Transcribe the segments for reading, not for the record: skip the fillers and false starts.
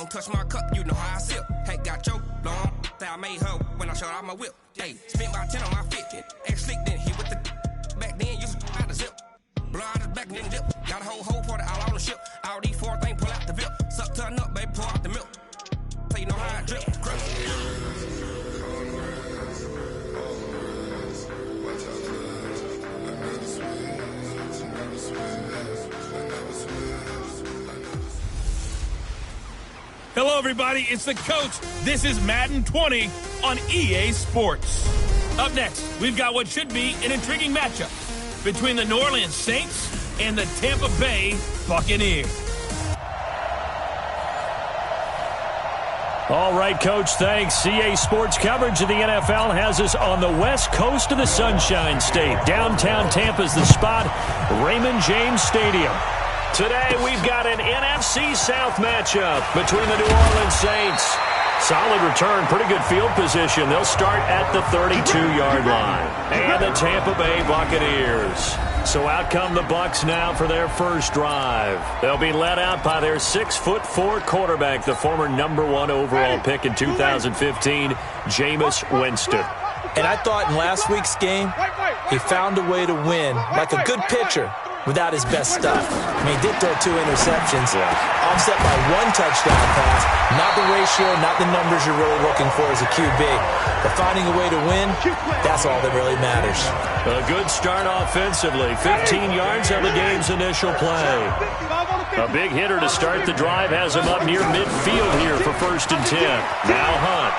Don't touch my cup, you know how I sip. Hey, got your long, that I made her when I showed out my whip. Hey, spent about 10 on my fit. Ex-slick, then hit with the back then, used to out the zip. Blow out his back, then dip. Got a whole party all on the ship. All these four things, pull out the VIP. Suck to a nut, baby, pour out the milk. So you know how I drip. Hello, everybody. It's the coach. This is Madden 20 on EA Sports. Up next, we've got what should be an intriguing matchup between the New Orleans Saints and the Tampa Bay Buccaneers. All right, Coach, thanks. EA Sports coverage of the NFL has us on the west coast of the Sunshine State. Downtown Tampa's the spot, Raymond James Stadium. Today, we've got an NFC South matchup between the New Orleans Saints. Solid return, pretty good field position. They'll start at the 32-yard line. And the Tampa Bay Buccaneers. So out come the Bucs now for their first drive. They'll be led out by their 6'4" quarterback, the former #1 overall pick in 2015, Jameis Winston. And I thought in last week's game, he found a way to win, like a good pitcher, without his best stuff. I mean, he did throw 2 interceptions, offset by 1 touchdown pass. Not the ratio, not the numbers you're really looking for as a QB. But finding a way to win, that's all that really matters. A good start offensively. 15 yards on the game's initial play. A big hitter to start the drive has him up near midfield here for 1st and 10. Now Hunt.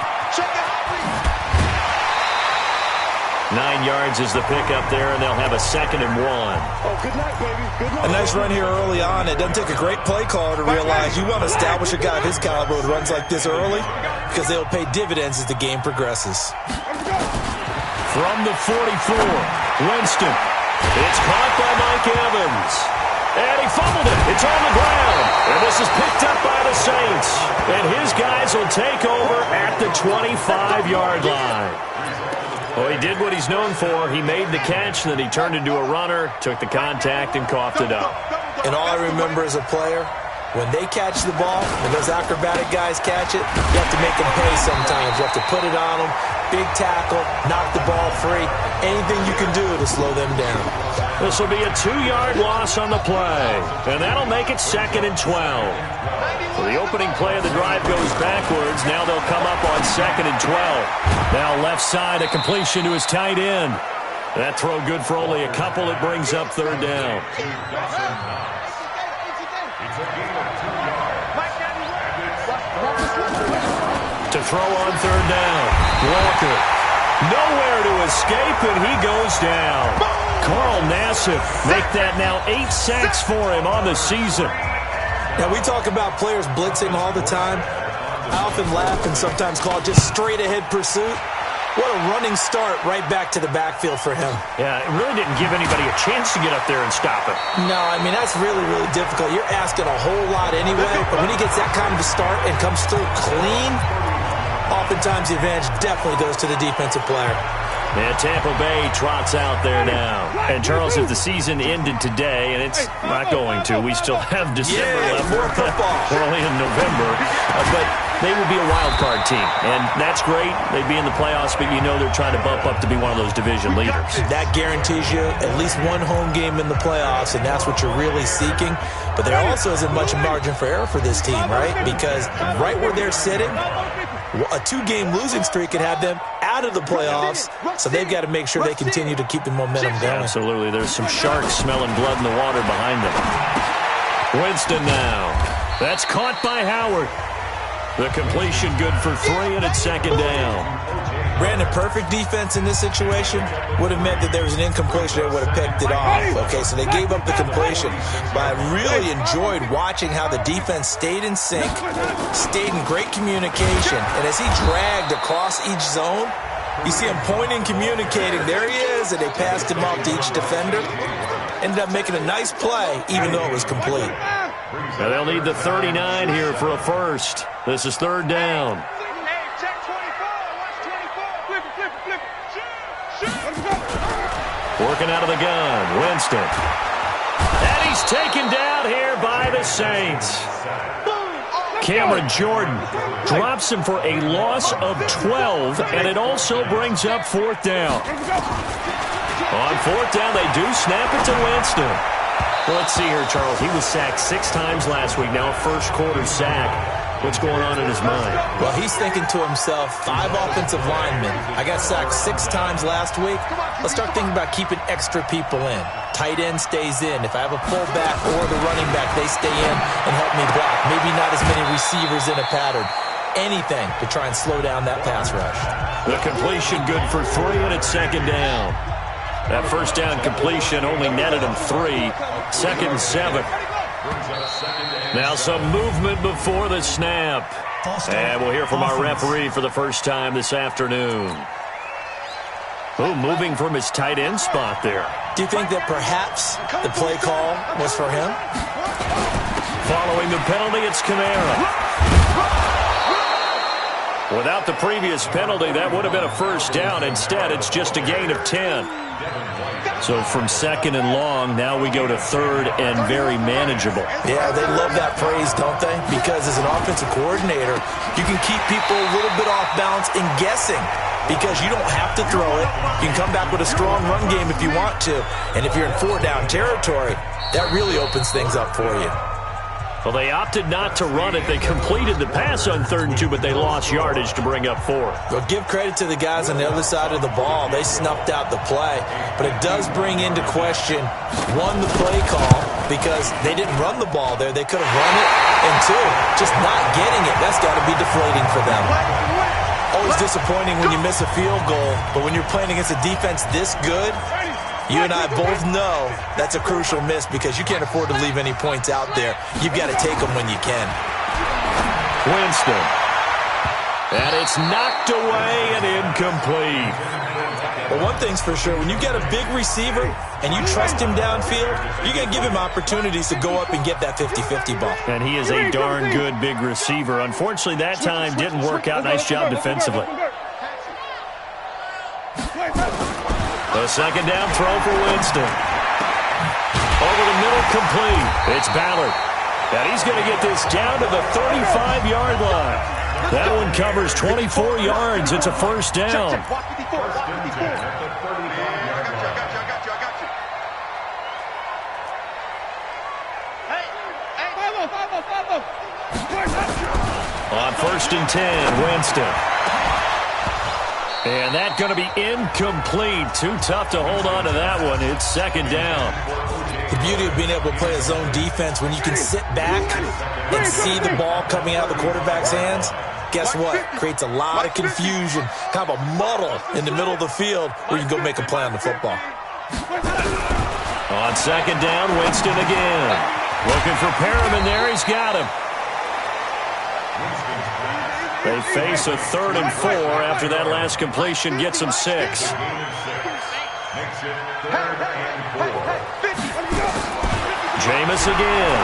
9 yards is the pickup there, and they'll have a 2nd and 1. Oh, good night, baby. Good night. A nice run here early on. It doesn't take a great play caller to realize you want to establish a guy of his caliber who runs like this early because they'll pay dividends as the game progresses. From the 44, Winston. It's caught by Mike Evans. And he fumbled it. It's on the ground. And this is picked up by the Saints. And his guys will take over at the 25-yard line. Well, he did what he's known for. He made the catch, and then he turned into a runner, took the contact, and coughed it up. And all I remember as a player, when they catch the ball, when those acrobatic guys catch it, you have to make them pay sometimes. You have to put it on them, big tackle, knock the ball free, anything you can do to slow them down. This will be a 2-yard loss on the play, and that'll make it 2nd and 12. So the opening play of the drive goes backwards. Now they'll come up on 2nd and 12. Now left side, a completion to his tight end. That throw good for only a couple. It brings up 3rd down. To throw on 3rd down. Walker. Nowhere to escape, and he goes down. Carl Nassif make that now 8 sacks for him on the season. Now, we talk about players blitzing all the time. I often laugh and sometimes call it just straight-ahead pursuit. What a running start right back to the backfield for him. Yeah, it really didn't give anybody a chance to get up there and stop it. No, I mean, that's really, really difficult. You're asking a whole lot anyway, but when he gets that kind of a start and comes through clean, oftentimes the advantage definitely goes to the defensive player. And Tampa Bay trots out there now. And, Charles, if the season ended today, and it's not going to, we still have December left. More football. We're only in November. But they would be a wild card team. And that's great. They'd be in the playoffs, but you know they're trying to bump up to be one of those division leaders. That guarantees you at least one home game in the playoffs, and that's what you're really seeking. But there also isn't much margin for error for this team, right? Because right where they're sitting, a 2-game losing streak could have them out of the playoffs, so they've got to make sure they continue to keep the momentum going. Absolutely. There's some sharks smelling blood in the water behind them. Winston now. That's caught by Howard. The completion good for 3, and it's 2nd down. Brandon, perfect defense in this situation would have meant that there was an incompletion. They would have picked it off. Okay, so they gave up the completion. But I really enjoyed watching how the defense stayed in sync, stayed in great communication. And as he dragged across each zone, you see him pointing, communicating. There he is, and they passed him off to each defender. Ended up making a nice play, even though it was complete. Now they'll need the 39 here for a first. This is 3rd down. Working out of the gun, Winston. And he's taken down here by the Saints. Cameron Jordan drops him for a loss of 12, and it also brings up fourth down. On fourth down, they do snap it to Winston. Well, let's see here, Charles. He was sacked 6 times last week. Now a first-quarter sack. What's going on in his mind? Well, he's thinking to himself, 5 offensive linemen. I got sacked 6 times last week. Let's start thinking about keeping extra people in. Tight end stays in. If I have a fullback or the running back, they stay in and help me block. Maybe not as many receivers in a pattern. Anything to try and slow down that pass rush. The completion good for 3, and it's second down. That first down completion only netted him 3. Second and 7. Now some movement before the snap. And we'll hear from our referee for the first time this afternoon. Oh, moving from his tight end spot there. Do you think that perhaps the play call was for him? Following the penalty, it's Kamara. Without the previous penalty, that would have been a first down. Instead, it's just a gain of 10. So from second and long, now we go to third and very manageable. Yeah, they love that phrase, don't they? Because as an offensive coordinator, you can keep people a little bit off balance and guessing because you don't have to throw it. You can come back with a strong run game if you want to. And if you're in 4-down territory, that really opens things up for you. Well, they opted not to run it. They completed the pass on 3rd and 2, but they lost yardage to bring up 4. Well, give credit to the guys on the other side of the ball. They snuffed out the play. But it does bring into question, 1, the play call, because they didn't run the ball there. They could have run it. And 2, just not getting it. That's got to be deflating for them. Always disappointing when you miss a field goal, but when you're playing against a defense this good, you and I both know that's a crucial miss because you can't afford to leave any points out there. You've got to take them when you can. Winston. And it's knocked away and incomplete. Well, one thing's for sure. When you've got a big receiver and you trust him downfield, you're going to give him opportunities to go up and get that 50-50 ball. And he is a darn good big receiver. Unfortunately, that time didn't work out. Nice job defensively. The second down throw for Winston. Over the middle, complete. It's Ballard. And he's going to get this down to the 35-yard line. That one covers 24 yards. It's a first down. On 1st and 10, Winston. And that's going to be incomplete. Too tough to hold on to that one. It's second down. The beauty of being able to play a zone defense when you can sit back and see the ball coming out of the quarterback's hands, guess what? Creates a lot of confusion, kind of a muddle in the middle of the field where you can go make a play on the football. On second down, Winston again. Looking for Perriman there. He's got him. They face a 3rd and 4 after that last completion gets them 6. Jameis again.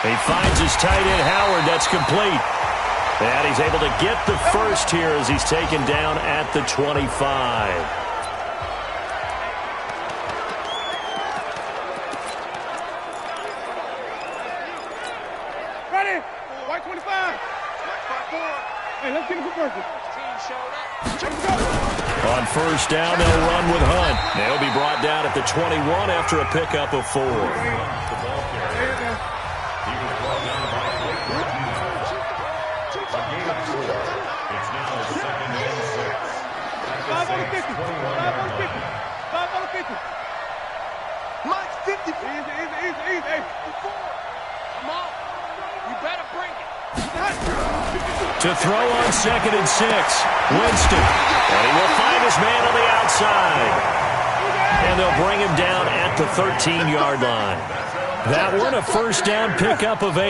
He finds his tight end Howard. That's complete. And he's able to get the first here as he's taken down at the 25. On first down, they'll run with Hunt. They'll be brought down at the 21 after a pickup of 4. To throw on 2nd and 6, Winston. And he will find his man on the outside. And they'll bring him down at the 13-yard line. That one a first down pickup of 8.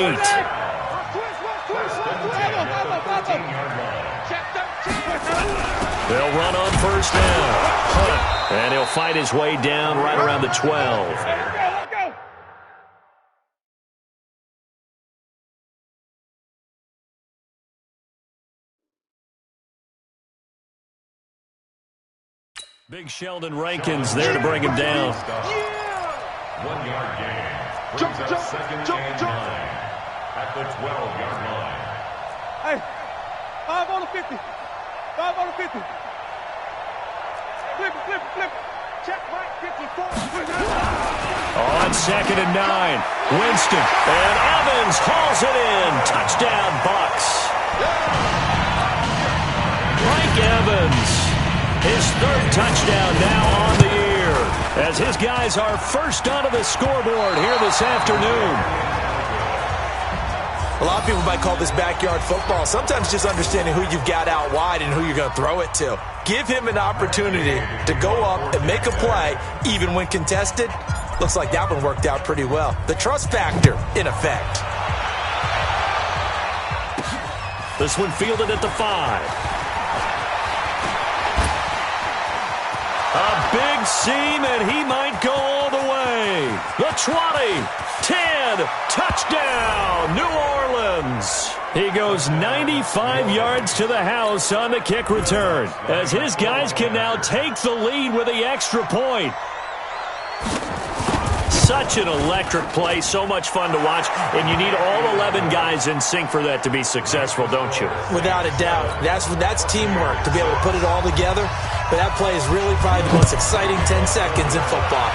They'll run on first down. Hunt. And he'll fight his way down right around the 12. Big Sheldon Rankins there to bring him down. 1 yard gain. Brings up second and 9. 12-yard line. Hey, 5 on the 50. 5 on the 50. Flip it. Check right, 54. On 2nd and 9, Winston. And Evans hauls it in. Touchdown, Bucks. Mike Evans, his 3rd touchdown now on the year, as his guys are first onto the scoreboard here this afternoon. A lot of people might call this backyard football. Sometimes just understanding who you've got out wide and who you're going to throw it to. Give him an opportunity to go up and make a play, even when contested. Looks like that one worked out pretty well. The trust factor, in effect. This one fielded at the 5. A big seam, and he might go all the way. The 20, 10, touchdown, New Orleans. He goes 95 yards to the house on the kick return, as his guys can now take the lead with the extra point. Such an electric play, so much fun to watch, and you need all 11 guys in sync for that to be successful, don't you? Without a doubt. That's teamwork, to be able to put it all together. But that play is really probably the most exciting 10 seconds in football.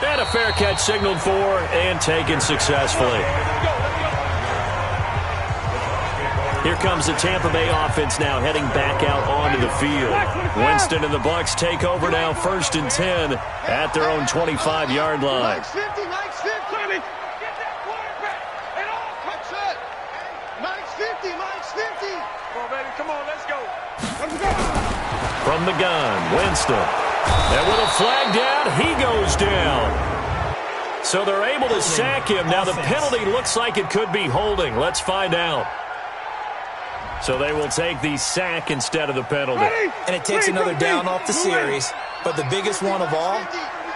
And a fair catch signaled for and taken successfully. Here comes the Tampa Bay offense now heading back out onto the field. Winston and the Bucks take over now 1st and 10 at their own 25-yard line. Mike's 50. Get that quarterback. And all cuts it. Mike's 50. Come on, baby. Come on, let's go. From the gun, Winston. And with a flag down, he goes down. So they're able to sack him. Now the penalty looks like it could be holding. Let's find out. So they will take the sack instead of the penalty. And it takes another down off the series. But the biggest one of all,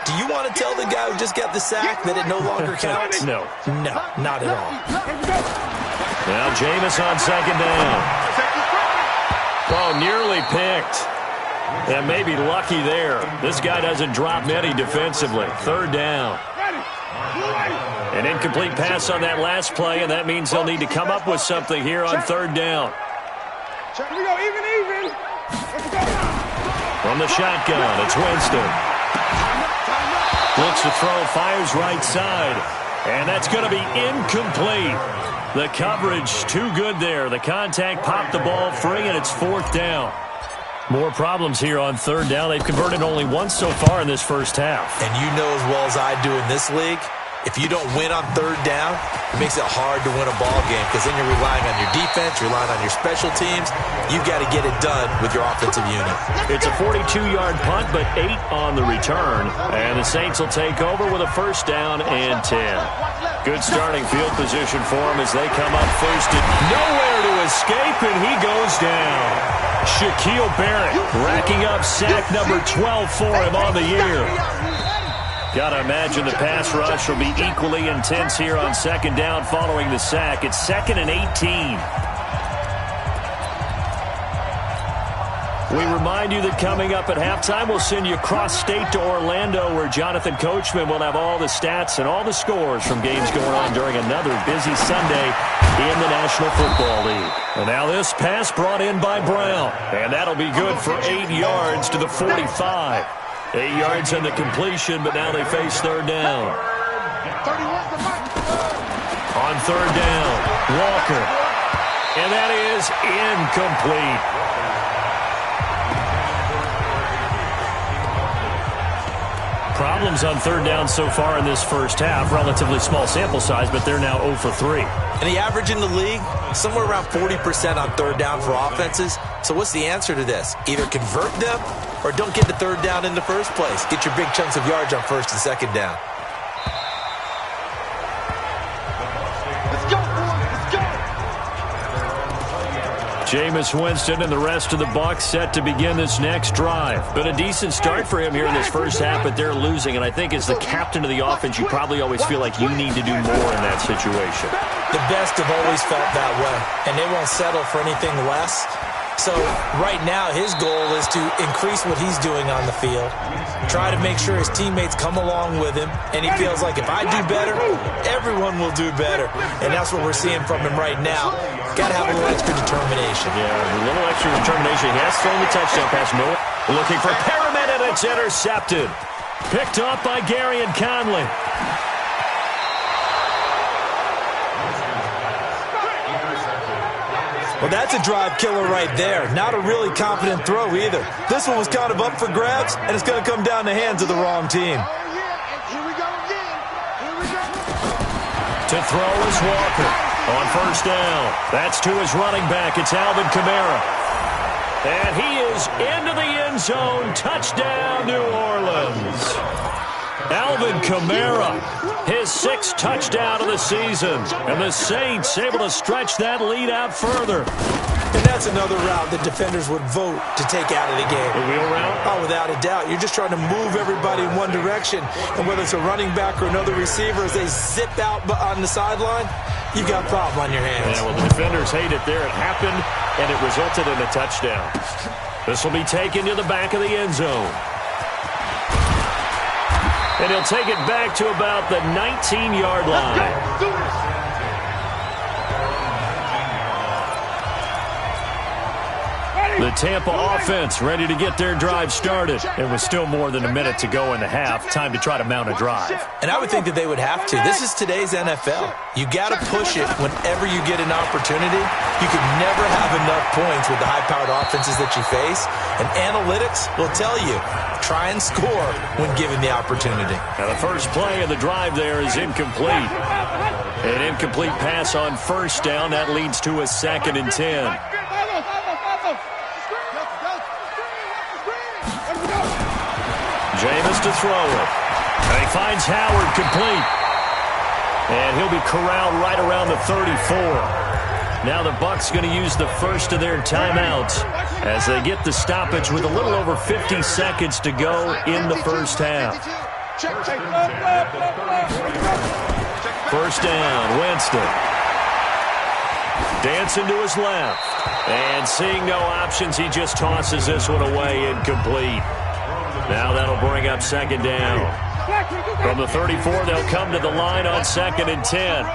do you want to tell the guy who just got the sack that it no longer counts? No. No, not at all. Now Jameis on 2nd down. Oh, nearly picked. And maybe lucky there. This guy doesn't drop many defensively. 3rd down. An incomplete pass on that last play, and that means they'll need to come up with something here on 3rd down. Here we go, even. From the shotgun, it's Winston. Looks to throw, fires right side. And that's going to be incomplete. The coverage too good there. The contact popped the ball free, and it's 4th down. More problems here on 3rd down. They've converted only once so far in this first half. And you know as well as I do in this league, if you don't win on 3rd down, it makes it hard to win a ball game because then you're relying on your defense, relying on your special teams. You've got to get it done with your offensive unit. It's a 42-yard punt, but 8 on the return. And the Saints will take over with a 1st down and 10. Good starting field position for them as they come up first. And nowhere to escape, and he goes down. Shaquille Barrett racking up sack number 12 for him on the year. Got to imagine the pass rush will be equally intense here on 2nd down following the sack. It's 2nd and 18. We remind you that coming up at halftime, we'll send you cross-state to Orlando, where Jonathan Coachman will have all the stats and all the scores from games going on during another busy Sunday in the National Football League. And now this pass brought in by Brown, and that'll be good for 8 yards to the 45. 8 yards on the completion, but now they face 3rd down. On 3rd down, Walker. And that is incomplete. Problems on 3rd down so far in this first half. Relatively small sample size, but they're now 0 for 3. And the average in the league, somewhere around 40% on 3rd down for offenses. So what's the answer to this? Either convert them or don't get to 3rd down in the first place. Get your big chunks of yards on 1st and 2nd down. Let's go, boys. Let's go. Jameis Winston and the rest of the Bucs set to begin this next drive. But a decent start for him here in this first half, but they're losing. And I think as the captain of the offense, you probably always feel like you need to do more in that situation. The best have always felt that way, and they won't settle for anything less. So right now his goal is to increase what he's doing on the field, try to make sure his teammates come along with him, and he feels like if I do better, everyone will do better. And that's what we're seeing from him right now. Got to have a little extra determination. Yeah, a little extra determination. He has thrown the touchdown pass. Looking for Perriman, and it's intercepted. Picked up by Gary and Conley. Well, that's a drive killer right there. Not a really confident throw either. This one was kind of up for grabs, and it's going to come down the hands of the wrong team. To throw is Walker. On first down, that's to his running back. It's Alvin Kamara. And he is into the end zone. Touchdown, New Orleans. Alvin Kamara, his 6th touchdown of the season. And the Saints able to stretch that lead out further. And that's another route that defenders would vote to take out of the game. The wheel route? Oh, without a doubt. You're just trying to move everybody in one direction. And whether it's a running back or another receiver, as they zip out on the sideline, you've got a problem on your hands. Yeah, well, the defenders hate it there. It happened, and it resulted in a touchdown. This will be taken to the back of the end zone. And he'll take it back to about the 19-yard line. The Tampa offense ready to get their drive started. It was still more than a minute to go in the half. Time to try to mount a drive. And I would think that they would have to. This is today's NFL. You got to push it whenever you get an opportunity. You can never have enough points with the high-powered offenses that you face. And analytics will tell you, try and score when given the opportunity. Now the first play of the drive there is incomplete. An incomplete pass on first down. That leads to a 2nd and 10. Jameis to throw it. And he finds Howard complete. And he'll be corralled right around the 34. Now the Bucs going to use the first of their timeouts as they get the stoppage with a little over 50 seconds to go in the first half. First down, Winston. Dancing to his left. And seeing no options, he just tosses this one away, incomplete. Now that'll bring up 2nd down. From the 34, they'll come to the line on 2nd and 10.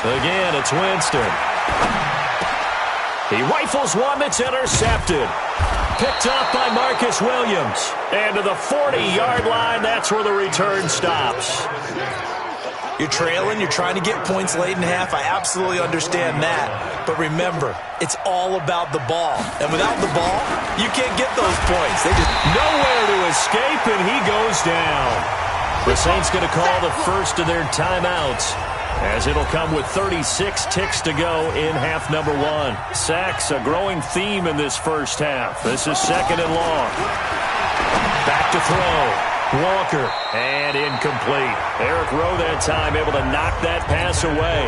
Again, it's Winston. He rifles one that's intercepted. Picked up by Marcus Williams. And to the 40-yard line, that's where the return stops. You're trailing, you're trying to get points late in half. I absolutely understand that. But remember, it's all about the ball. And without the ball, you can't get those points. They just nowhere to escape, and he goes down. The Saints going to call the first of their timeouts, as it'll come with 36 ticks to go in half number 1. Sacks, a growing theme in this first half. This is 2nd and long. Back to throw. Walker, and incomplete. Eric Rowe that time able to knock that pass away.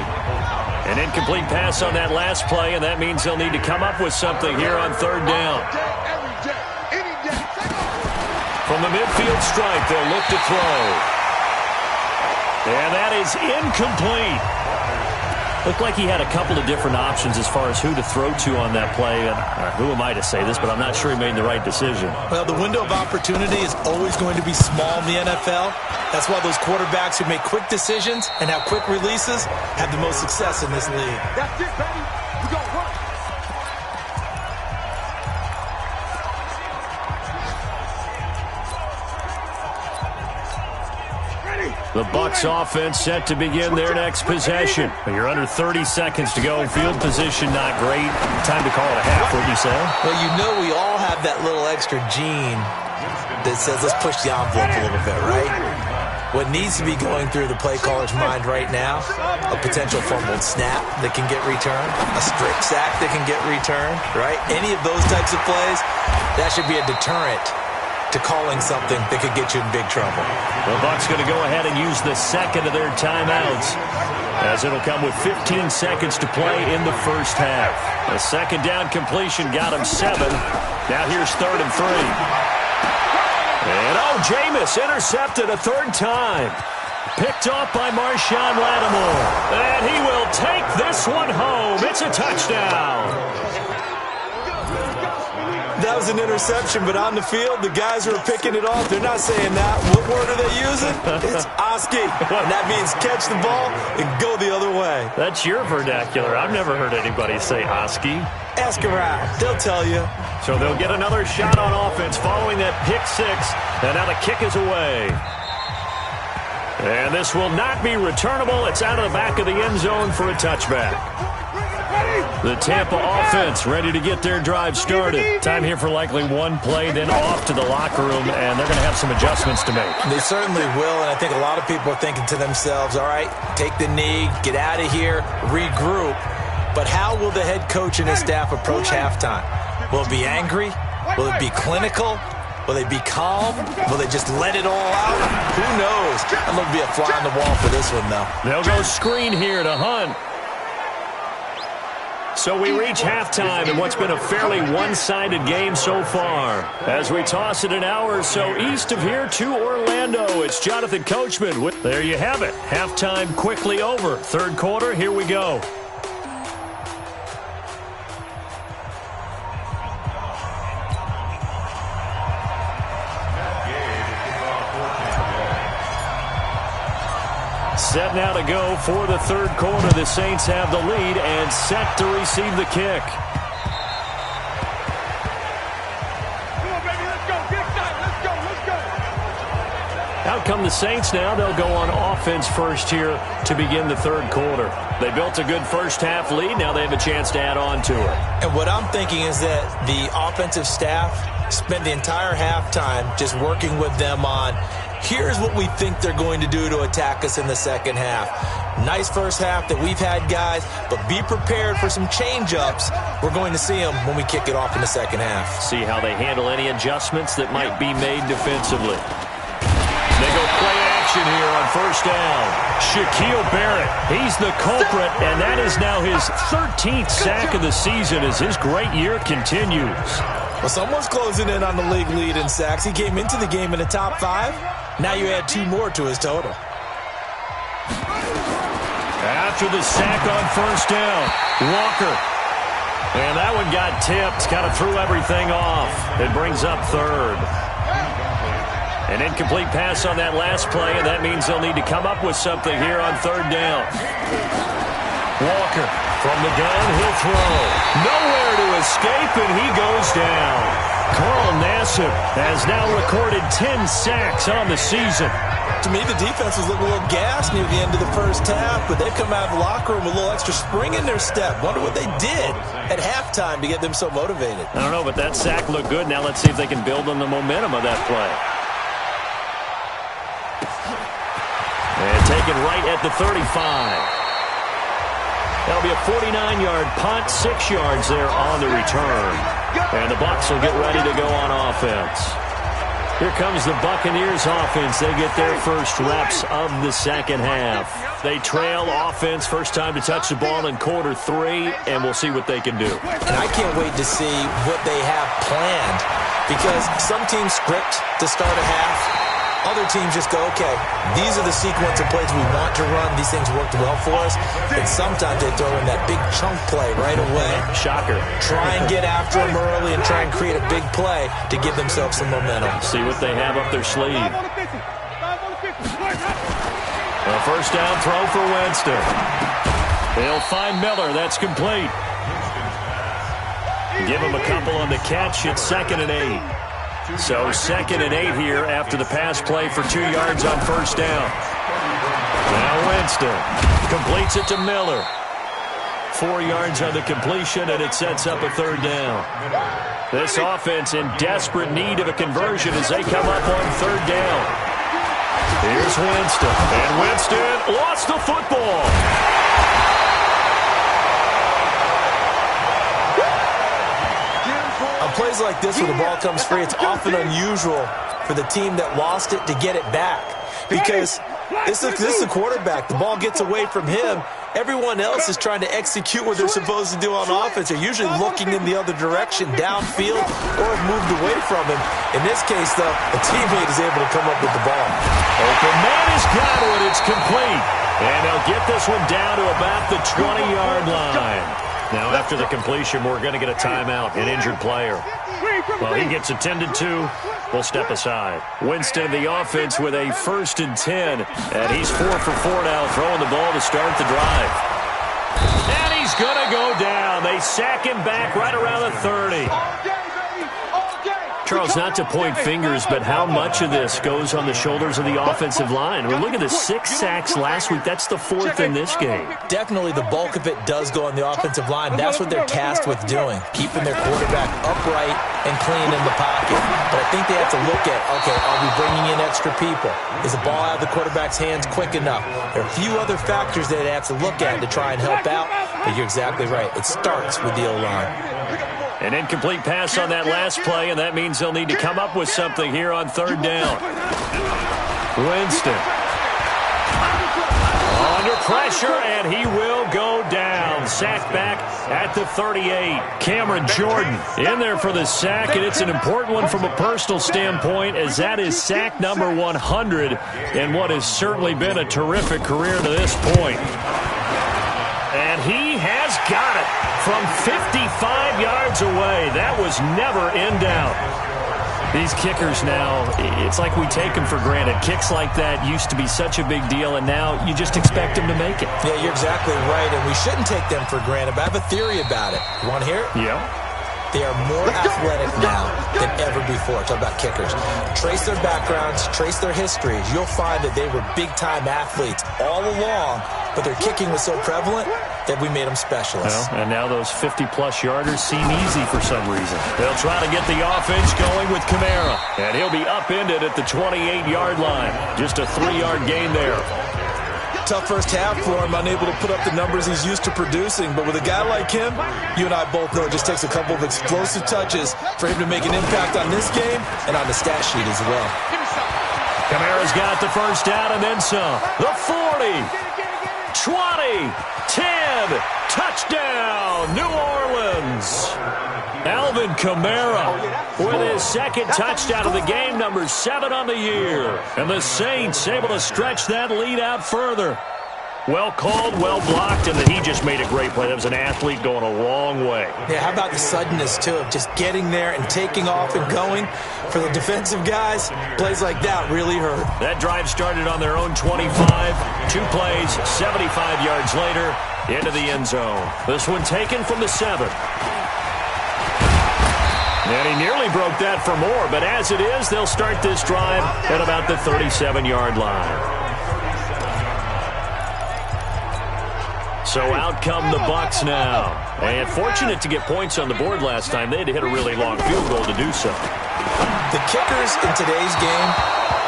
An incomplete pass on that last play, and that means they'll need to come up with something here on 3rd down. From the midfield stripe, they'll look to throw. And that is incomplete. Looked like he had a couple of different options as far as who to throw to on that play. And who am I to say this, but I'm not sure he made the right decision. Well, the window of opportunity is always going to be small in the NFL. That's why those quarterbacks who make quick decisions and have quick releases have the most success in this league. That's it, baby. We gonna run. The Bucs offense set to begin their next possession. You're under 30 seconds to go. Field position not great. Time to call it a half, wouldn't you say? Well, you know we all have that little extra gene that says let's push the envelope a little bit, right? What needs to be going through the play caller's mind right now, a potential fumbled snap that can get returned, a strip sack that can get returned, right? Any of those types of plays, that should be a deterrent to calling something that could get you in big trouble. The Bucs going to go ahead and use the second of their timeouts, as it'll come with 15 seconds to play in the first half. A 2nd down completion got him 7. Now here's 3rd and 3. And Jameis intercepted a 3rd time. Picked off by Marshawn Lattimore. And he will take this one home. It's a touchdown. That was an interception, but on the field, the guys who are picking it off, they're not saying that. What word are they using? It's Oski. And that means catch the ball and go the other way. That's your vernacular. I've never heard anybody say Oski. Ask around. They'll tell you. So they'll get another shot on offense following that pick six. And now the kick is away. And this will not be returnable. It's out of the back of the end zone for a touchback. The Tampa offense ready to get their drive started. Time here for likely one play, then off to the locker room, and they're going to have some adjustments to make. They certainly will, and I think a lot of people are thinking to themselves, all right, take the knee, get out of here, regroup. But how will the head coach and his staff approach halftime? Will it be angry? Will it be clinical? Will they be calm? Will they just let it all out? Who knows? I'm going to be a fly on the wall for this one, though. They'll go screen here to Hunt. So we reach halftime in what's been a fairly one-sided game so far. As we toss it an hour or so east of here to Orlando, it's Jonathan Coachman. There you have it. Halftime quickly over. Third quarter, here we go. Set now to go for the third quarter. The Saints have the lead and set to receive the kick. Come on, baby, let's go. Get excited. Let's go. Out come the Saints now. They'll go on offense first here to begin the third quarter. They built a good first half lead. Now they have a chance to add on to it. And what I'm thinking is that the offensive staff spent the entire halftime just working with them on here's what we think they're going to do to attack us in the second half. Nice first half that we've had, guys, but be prepared for some change-ups. We're going to see them when we kick it off in the second half. See how they handle any adjustments that might be made defensively. They go play action here on first down. Shaquille Barrett, he's the culprit, and that is now his 13th sack of the season as his great year continues. Well, someone's closing in on the league lead in sacks. He came into the game in the top 5. Now you add 2 more to his total. After the sack on first down, Walker. And that one got tipped, kind of threw everything off. It brings up third. An incomplete pass on that last play, and that means they'll need to come up with something here on third down. Walker from the gun, he'll throw. Nowhere to escape, and he goes down. Carl Nassib has now recorded 10 sacks on the season. To me, the defense was looking a little gassed near the end of the first half, but they've come out of the locker room with a little extra spring in their step. Wonder what they did at halftime to get them so motivated. I don't know, but that sack looked good. Now let's see if they can build on the momentum of that play. And taken right at the 35. That'll be a 49-yard punt, 6 yards there on the return. And the Bucs will get ready to go on offense. Here comes the Buccaneers offense. They get their first reps of the second half. They trail offense, first time to touch the ball in quarter 3, and we'll see what they can do. And I can't wait to see what they have planned, because some teams script to start a half. Other teams just go, okay, these are the sequence of plays we want to run. These things worked well for us. And sometimes they throw in that big chunk play right away. Shocker. Try and get after them early and try and create a big play to give themselves some momentum. See what they have up their sleeve. A first down throw for Winston. They'll find Miller. That's complete. Give him a couple on the catch. It's 2nd and 8. So 2nd and 8 here after the pass play for 2 yards on first down. Now Winston completes it to Miller. 4 yards on the completion, and it sets up a third down. This offense in desperate need of a conversion as they come up on third down. Here's Winston. And Winston lost the football. Plays like this where the ball comes free, it's often unusual for the team that lost it to get it back, because this is the quarterback. The ball gets away from him, Everyone else is trying to execute what they're supposed to do on offense. They're usually looking in the other direction, downfield, or have moved away from him. In this case, though, a teammate is able to come up with the ball. Open man has got it. It's complete. And they'll get this one down to about the 20-yard line. Now, after the completion, we're going to get a timeout, an injured player. Well, he gets attended to. We'll step aside. Winston, the offense, with a 1st and 10. And he's 4 for 4 now, throwing the ball to start the drive. And he's going to go down. They sack him back right around the 30. Charles, not to point fingers, but how much of this goes on the shoulders of the offensive line? Well, look at the 6 sacks last week. That's the 4th in this game. Definitely the bulk of it does go on the offensive line. That's what they're tasked with doing, keeping their quarterback upright and clean in the pocket. But I think they have to look at, okay, are we bringing in extra people? Is the ball out of the quarterback's hands quick enough? There are a few other factors that they have to look at to try and help out, but you're exactly right. It starts with the O-line. An incomplete pass on that last play, and that means they'll need to come up with something here on 3rd down. Winston. Under pressure, and he will go down. Sacked back at the 38. Cameron Jordan in there for the sack, and it's an important one from a personal standpoint, as that is sack number 100 in what has certainly been a terrific career to this point. And he has got it from 55 yards away. That was never in doubt. These kickers now, it's like we take them for granted. Kicks like that used to be such a big deal, and now you just expect them to make it. Yeah, you're exactly right, and we shouldn't take them for granted, but I have a theory about it. You want to hear it? Yeah. They are more athletic now than ever before. Talk about kickers. Trace their backgrounds, trace their histories. You'll find that they were big-time athletes all along, but their kicking was so prevalent that we made them specialists. Well, and now those 50-plus yarders seem easy for some reason. They'll try to get the offense going with Kamara, and he'll be upended at the 28-yard line. Just a 3-yard gain there. Tough first half for him, unable to put up the numbers he's used to producing. But with a guy like him, you and I both know it just takes a couple of explosive touches for him to make an impact on this game and on the stat sheet as well. Kamara's got the first down and then some. The 40, 20, 10, touchdown, New Orleans. Alvin Kamara with his 2nd touchdown of the game, number 7 on the year. And the Saints able to stretch that lead out further. Well called, well blocked, and then he just made a great play. That was an athlete going a long way. Yeah, how about the suddenness, too, of just getting there and taking off and going? For the defensive guys, plays like that really hurt. That drive started on their own 25. 2 plays, 75 yards later, into the end zone. This one taken from the 7. And he nearly broke that for more, but as it is, they'll start this drive at about the 37-yard line. So out come the Bucs now. And fortunate to get points on the board last time. They had to hit a really long field goal to do so. The kickers in today's game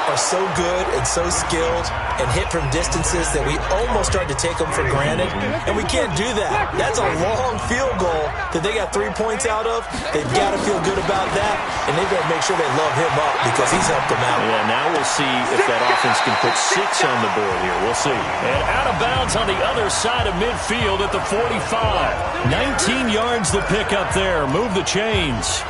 are so good and so skilled and hit from distances that we almost start to take them for granted, and we can't do that. That's a long field goal that they got 3 points out of. They've got to feel good about that, and they've got to make sure they love him up because he's helped them out. Yeah, now we'll see if that offense can put 6 on the board here. We'll see. And out of bounds on the other side of midfield at the 45. 19 yards the pick up there. Move the chains.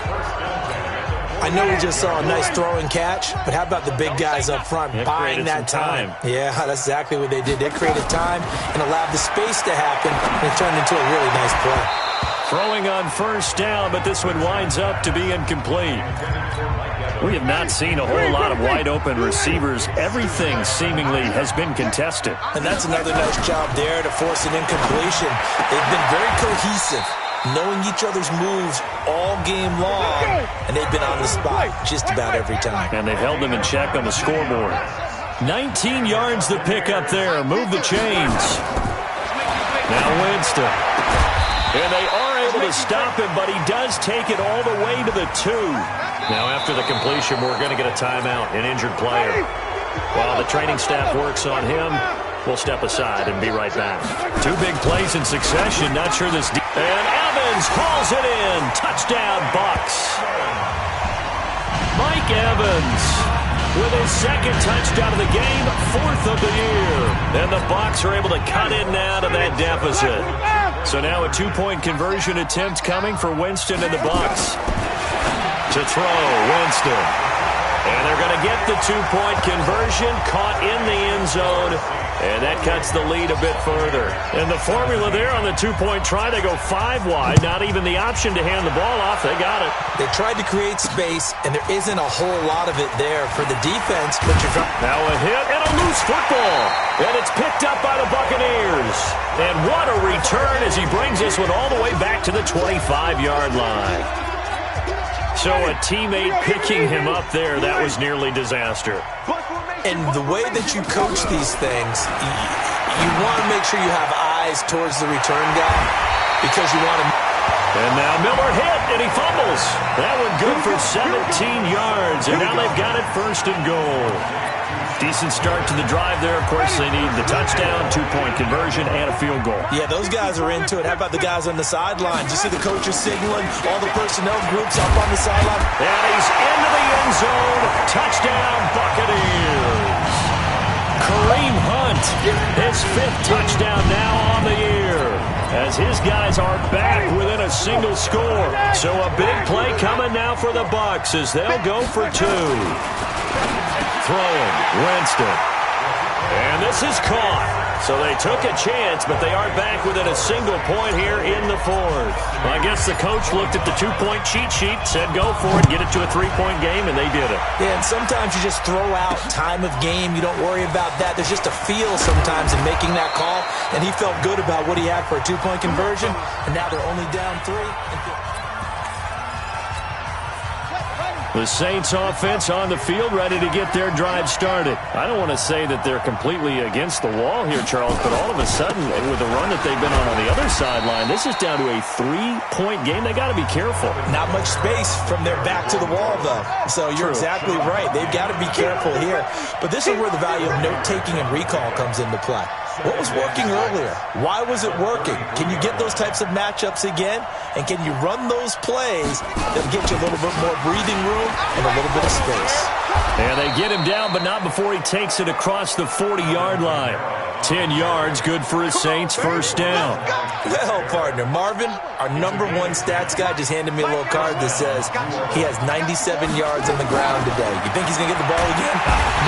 I know we just saw a nice throw and catch, but how about the big guys up front buying that time? Yeah, that's exactly what they did. They created time and allowed the space to happen, and it turned into a really nice play. Throwing on first down, but this one winds up to be incomplete. We have not seen a whole lot of wide-open receivers. Everything seemingly has been contested. And that's another nice job there to force an incompletion. They've been very cohesive, knowing each other's moves all game long, and they've been on the spot just about every time. And they've held them in check on the scoreboard. 19 yards the pick up there. Move the chains. Now Winston. And they are able to stop him, but he does take it all the way to the 2. Now after the completion, we're going to get a timeout, an injured player. While the training staff works on him, we'll step aside and be right back. 2 big plays in succession. Not sure this... And Evans calls it in. Touchdown, Bucs. Mike Evans with his second touchdown of the game, 4th of the year. And the Bucs are able to cut in now to that deficit. So now a 2-point conversion attempt coming for Winston and the Bucs. To throw, Winston. And they're going to get the 2-point conversion, caught in the end zone. And that cuts the lead a bit further. And the formula there on the 2-point try, they go 5 wide. Not even the option to hand the ball off. They got it. They tried to create space, and there isn't a whole lot of it there for the defense. But now a hit and a loose football. And it's picked up by the Buccaneers. And what a return as he brings this one all the way back to the 25-yard line. So a teammate picking him up there, that was nearly disaster. And the way that you coach these things, you want to make sure you have eyes towards the return guy because you want to. And now Miller hit, and he fumbles. That one good for 17 yards, and now they've got it 1st and goal. Decent start to the drive there. Of course, they need the touchdown, 2-point conversion, and a field goal. Yeah, those guys are into it. How about the guys on the sidelines? You see the coaches signaling, all the personnel groups up on the sideline. And he's into the end zone. Touchdown, Buccaneers. Kareem Hunt, his 5th touchdown now on the year, as his guys are back within a single score. So a big play coming now for the Bucs as they'll go for 2. Throwing, Winston. And this is caught. So they took a chance, but they are back within a single point here in the 4th. Well, I guess the coach looked at the 2-point cheat sheet, said go for it, get it to a 3-point game, and they did it. Yeah, and sometimes you just throw out time of game. You don't worry about that. There's just a feel sometimes in making that call, and he felt good about what he had for a 2-point conversion, and now they're only down 3. The Saints offense on the field, ready to get their drive started. I don't want to say that they're completely against the wall here, Charles, but all of a sudden, with the run that they've been on the other sideline, this is down to a 3-point game. They got to be careful. Not much space from their back to the wall, though. So you're exactly right. They've got to be careful here. But this is where the value of note-taking and recall comes into play. What was working earlier? Why was it working? Can you get those types of matchups again? And can you run those plays that get you a little bit more breathing room and a little bit of space? And they get him down, but not before he takes it across the 40-yard line. 10 yards, good for his Saints, 1st down. Well, partner, Marvin, our #1 stats guy, just handed me a little card that says he has 97 yards on the ground today. You think he's going to get the ball again?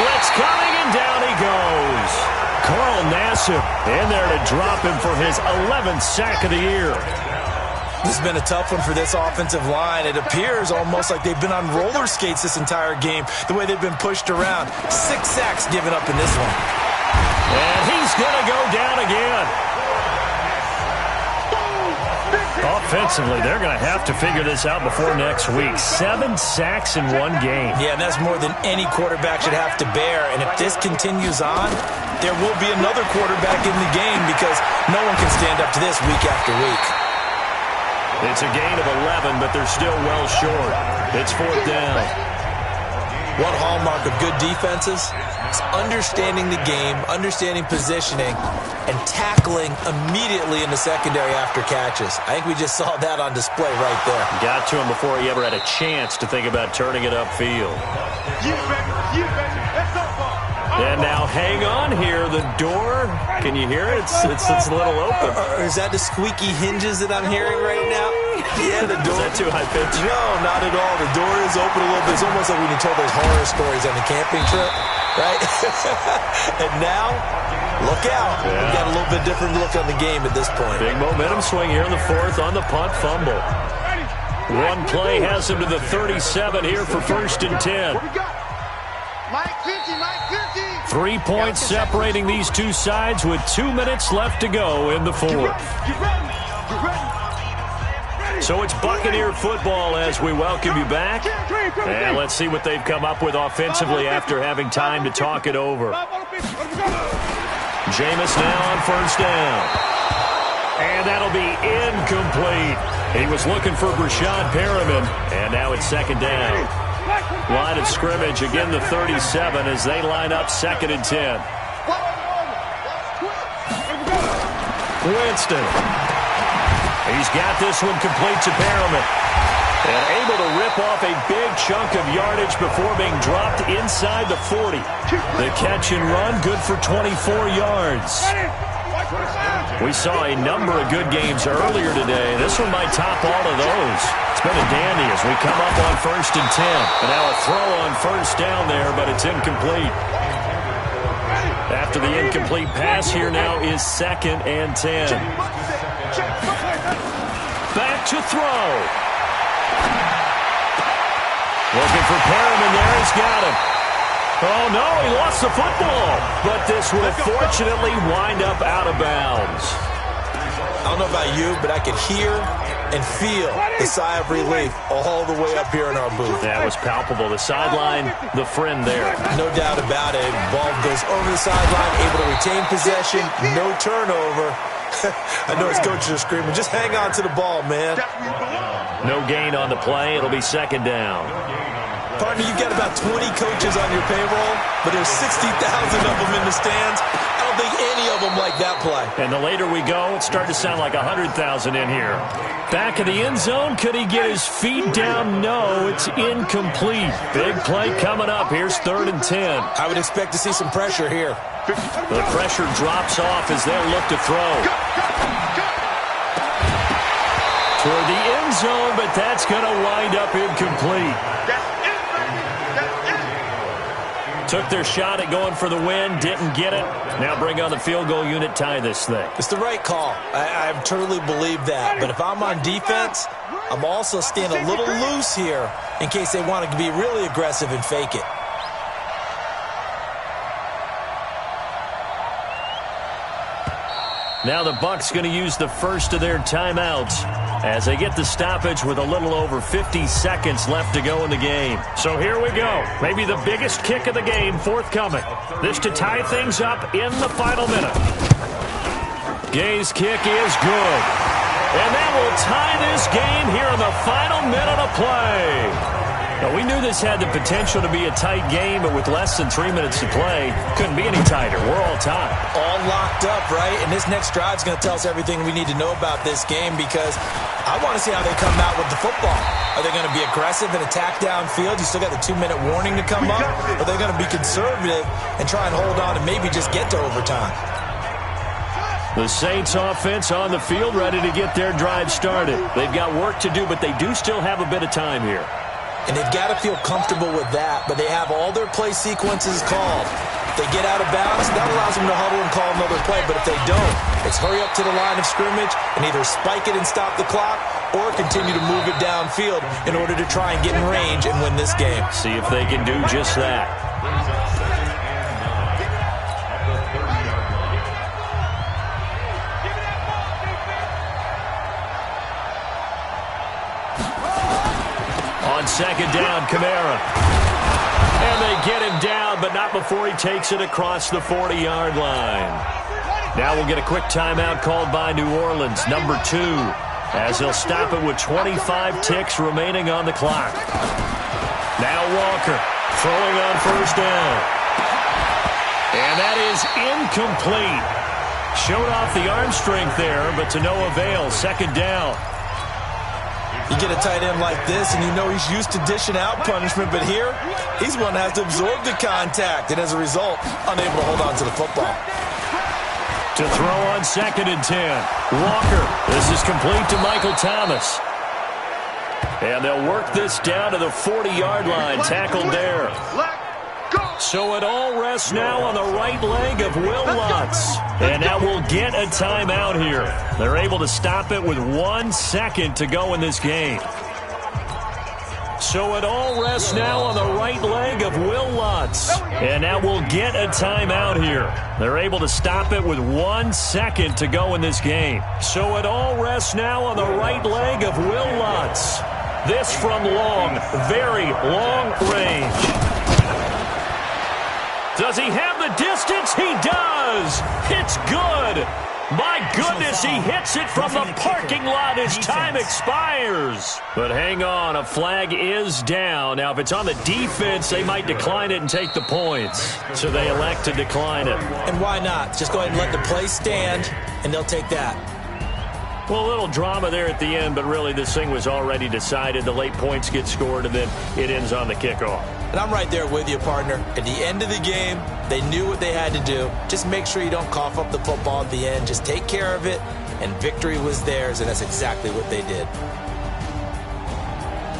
Blitz coming, and down he goes. Carl Nassib in there to drop him for his 11th sack of the year. This has been a tough one for this offensive line. It appears almost like they've been on roller skates this entire game, the way they've been pushed around. 6 sacks given up in this one. And he's going to go down again. Offensively, they're going to have to figure this out before next week. 7 sacks in one game. Yeah, and that's more than any quarterback should have to bear. And if this continues on, there will be another quarterback in the game because no one can stand up to this week after week. It's a gain of 11, but they're still well short. It's 4th down. One hallmark of good defenses is understanding the game, understanding positioning, and tackling immediately in the secondary after catches. I think we just saw that on display right there. Got to him before he ever had a chance to think about turning it upfield. You baby, let's go, ball. And now hang on here. The door, can you hear it? It's a little open. Is that the squeaky hinges that I'm hearing right now? Yeah, the door. Is that too high pitch? No, not at all. The door is open a little bit. It's almost like when you told those horror stories on the camping trip, right? And now, look out. Yeah. We've got a little bit different look on the game at this point. Big momentum swing here in the 4th on the punt fumble. One play has him to the 37 here for 1st and 10. Mike 50, Mike 50. 3 points separating these two sides with 2 minutes left to go in the 4th. Get ready. So it's Buccaneer football as we welcome you back. And let's see what they've come up with offensively after having time to talk it over. Jameis now on 1st down. And that'll be incomplete. He was looking for Brashad Perriman, and now it's 2nd down. Line of scrimmage, again the 37 as they line up 2nd and 10. Winston. He's got this one complete to Perriman. And able to rip off a big chunk of yardage before being dropped inside the 40. The catch and run, good for 24 yards. We saw a number of good games earlier today. This one might top all of those. It's been a dandy as we come up on 1st and 10. And now a throw on first down there, but it's incomplete. After the incomplete pass, here now is 2nd and 10. Back to throw. Looking for Perriman there. He's got him. Oh, no, he lost the football. But this will fortunately wind up out of bounds. I don't know about you, but I could hear and feel the sigh of relief all the way up here in our booth. That was palpable. The sideline, the friend there. No doubt about it. Ball goes over the sideline, able to retain possession, no turnover. I know his coaches are screaming, just hang on to the ball, man. No gain on the play. It'll be 2nd down. Partner, you've got about 20 coaches on your payroll, but there's 60,000 of them in the stands. I don't think any of them like that play. And the later we go, it's starting to sound like 100,000 in here. Back of the end zone. Could he get his feet down? No, it's incomplete. Big play coming up. Here's 3rd and 10. I would expect to see some pressure here. The pressure drops off as they'll look to throw. Toward the end zone, but that's going to wind up incomplete. Took their shot at going for the win, didn't get it. Now bring on the field goal unit, tie this thing. It's the right call. I truly believe that. But if I'm on defense, I'm also staying a little loose here in case they want to be really aggressive and fake it. Now the Bucs going to use the first of their timeouts as they get the stoppage with a little over 50 seconds left to go in the game. So here we go. Maybe the biggest kick of the game forthcoming. This to tie things up in the final minute. Gay's kick is good. And that will tie this game here in the final minute of play. Now, we knew this had the potential to be a tight game, but with less than 3 minutes to play, couldn't be any tighter. We're all tied. All locked up, right? And this next drive is going to tell us everything we need to know about this game because I want to see how they come out with the football. Are they going to be aggressive and attack downfield? You still got the 2-minute warning to come up? Or are they going to be conservative and try and hold on and maybe just get to overtime? The Saints offense on the field ready to get their drive started. They've got work to do, but they do still have a bit of time here. And they've got to feel comfortable with that, but they have all their play sequences called. If they get out of bounds, that allows them to huddle and call another play. But if they don't, it's hurry up to the line of scrimmage and either spike it and stop the clock or continue to move it downfield in order to try and get in range and win this game. See if they can do just that. On 2nd down, Kamara. And they get him down, but not before he takes it across the 40-yard line. Now we'll get a quick timeout called by New Orleans, number 2, as they'll stop it with 25 ticks remaining on the clock. Now Walker throwing on 1st down. And that is incomplete. Showed off the arm strength there, but to no avail. 2nd down. You get a tight end like this, and you know he's used to dishing out punishment, but here, he's one that has to absorb the contact, and as a result, unable to hold on to the football. To throw on 2nd and 10. Walker, this is complete to Michael Thomas. And they'll work this down to the 40-yard line, tackled there. So it all rests now on the right leg of Will Lutz. And now we'll get a timeout here. They're able to stop it with 1 second to go in this game. So it all rests now on the right leg of Will Lutz. And now we'll get a timeout here. They're able to stop it with 1 second to go in this game. So it all rests now on the right leg of Will Lutz. This from long, very long range. Does he have the distance? He does. It's good. My goodness, he hits it from the parking lot as time expires. But hang on, a flag is down. Now, if it's on the defense, they might decline it and take the points. So they elect to decline it. And why not? Just go ahead and let the play stand, and they'll take that. Well, a little drama there at the end, but really this thing was already decided. The late points get scored, and then it ends on the kickoff. And I'm right there with you, partner. At the end of the game, they knew what they had to do. Just make sure you don't cough up the football at the end. Just take care of it, and victory was theirs, and that's exactly what they did.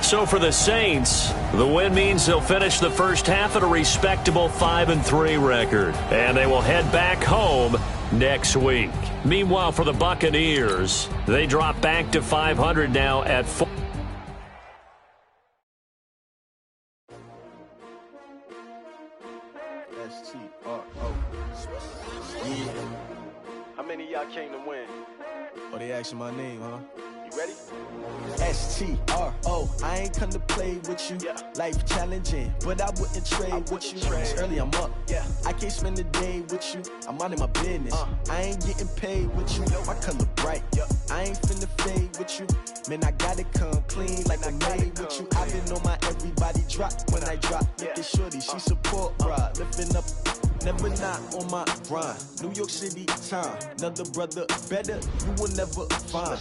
So for the Saints, the win means they'll finish the first half at a respectable 5-3 record, and they will head back home next week. Meanwhile, for the Buccaneers, they drop back to 500 now at 4. Yeah. How many of y'all came to win? Oh, they asking my name, huh? You ready? S-T-R-O, I ain't come to play with you. Yeah. Life challenging, but I wouldn't trade with you. It's early, I'm up. Yeah. I can't spend the day with you. I'm minding my business. I ain't getting paid with you. My color bright. I ain't finna fade with you. Man, I gotta come clean like I made with you. I've been on my everybody drop when I drop. Look at shorty, she support rod. Lifting up, never not on my grind. New York City time, another brother better, you will never find.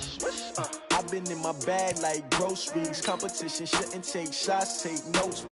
I've been in my bag like groceries. Competition shouldn't take shots, take notes.